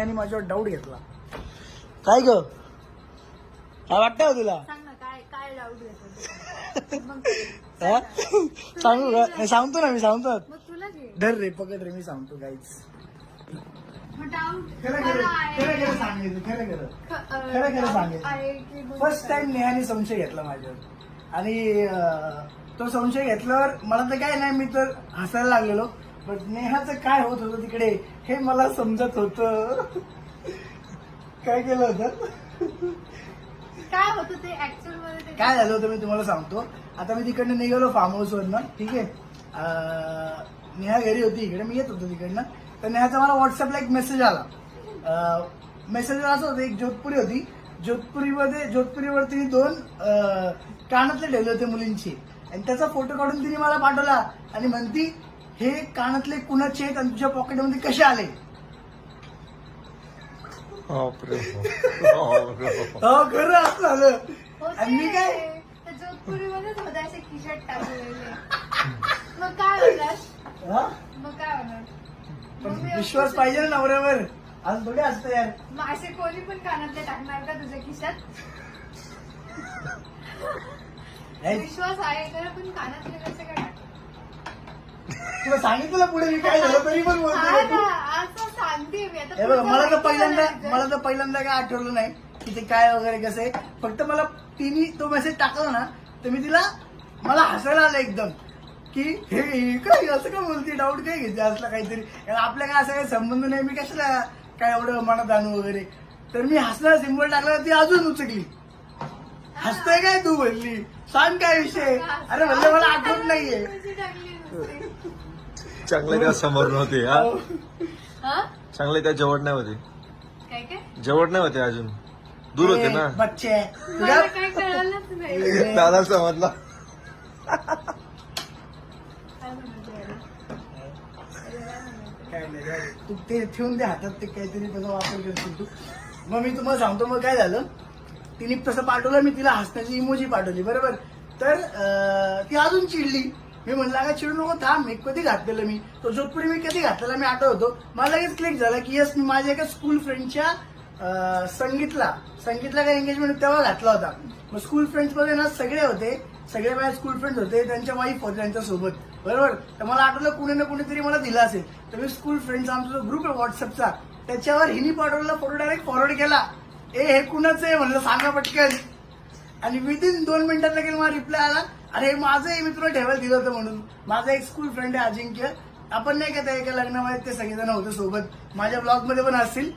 आणि माझ्यावर डाऊट घेतला. काय ग काय वाटतं तुला? सांग ना काय डाऊट घेतो हा? सांगू का? सांगतो ना मी सांगतो. मग तुला घे धर रे पकड रे मी सांगतो काहीच. मग डाऊट खरं सांगायचं खरं सांगायचं. फर्स्ट टाइम नेहाने संशय घेतला माझ्यावर आणि तो संशय घेतल्यावर मला तर काय नाही मी तर हसायला लागलेलो. पण नेहाचं काय होत होतं तिकडे हे मला समजत होतं. काय केलं होतं काय होतं ते ऍक्च्युअल मध्ये काय झालं होतं मी तुम्हाला सांगतो. आता मी तिकडनं निघालो फार्म हाऊस वरनं. ठीक आहे नेहा घरी होती इकडे मी येत होतो तिकडनं. तर नेहाचा मला व्हॉट्सअपला एक मेसेज आला. मेसेज असं होतं एक जोधपुरी होती. जोधपुरीवर तिने 2 कानातले ठेवले होते मुलींचे आणि त्याचा फोटो काढून तिने मला पाठवला आणि म्हणती हे कानातले कुणाचे आहेत आणि तुझ्या पॉकेटमध्ये कसे आले. हो खरं असं झालं. आणि मी काय जोधपुरीमध्येच होते असे खिशात टाकलेले. मग काय होणार हा? मग काय होणार पण विश्वास पाहिजे ना नवऱ्यावर. आज थोडी असतं यार. मग असे कोणी पण कानातले टाकणार का तुझ्या खिशात? विश्वास आहे खरं पण कानातले कसे काय टाकणार? तुला सांगितलं पुढे मी काय झालं तरी पण बोलतो. असं सांगते मी आता. हे बघ मला तर पहिल्यांदा काय आठवलं नाही की ते काय वगैरे कसं आहे. फक्त मला तिने तो मेसेज टाकला ना तर मी मला हसायला आलं एकदम की हे काय असं का बोलते डाऊट काय घेते असलं काहीतरी. आपल्या काय असं काही संबंध नाही मी कशाला काय एवढं मनात आणू वगैरे. तर मी हसला सिम्बॉल टाकला ती अजून उचकली. हसतोय काय तू म्हणली सांग काय विषय. अरे म्हणलं मला आठवत नाहीये. चांगले त्या समोर नव्हते. चांगले त्या जवळ नाही होते. काय काय जवळ नाही होते अजून दूर होते ना. बच्चे मला काय कळालंच नाही. दादा समजला. काय म्हणायचं याला? काय नाही तू ते ठेवून दे हातात ते काहीतरी त्याचा वापर करशील तू. मग मी तुम्हाला सांगतो मग काय झालं. तिने तसं पाठवलं मी तिला हसण्याची इमोजी पाठवली बरोबर. तर ती अजून चिडली. मी म्हणलं का चिडू नको थांब मी कधी घातलेलं मी तो जोधपुरी मी कधी घातलेला मी आठवतो. मला लगेच क्लिक झालं की यस मी माझ्या एका स्कूल फ्रेंडच्या संगीतला काय एंगेजमेंट तेव्हा घातला होता. मग स्कूल फ्रेंड्स मध्ये ना सगळे माझे स्कूल फ्रेंड्स होते त्यांच्या वाईफ होते त्यांच्यासोबत बरोबर. तर मला आठवलं कुणी ना कुणीतरी मला दिला असेल. तर मी स्कूल फ्रेंड्स आमचा जो ग्रुप आहे व्हॉट्सअपचा त्याच्यावर हिनी पाठवलेला फोटो डायरेक्ट फॉरवर्ड केला. हे कुणाचं आहे म्हणलं सांगा पटकन. आणि विदिन 2 मिनिटात लगेच मला रिप्लाय आला अरे माझं हे मी तुला ठेवायला दिलं होतं म्हणून. माझा एक स्कूल फ्रेंड आहे अजिंक्य. आपण नाही का त्या एका लग्नामध्ये ते सगळेजण होते सोबत माझ्या ब्लॉग मध्ये पण असतील.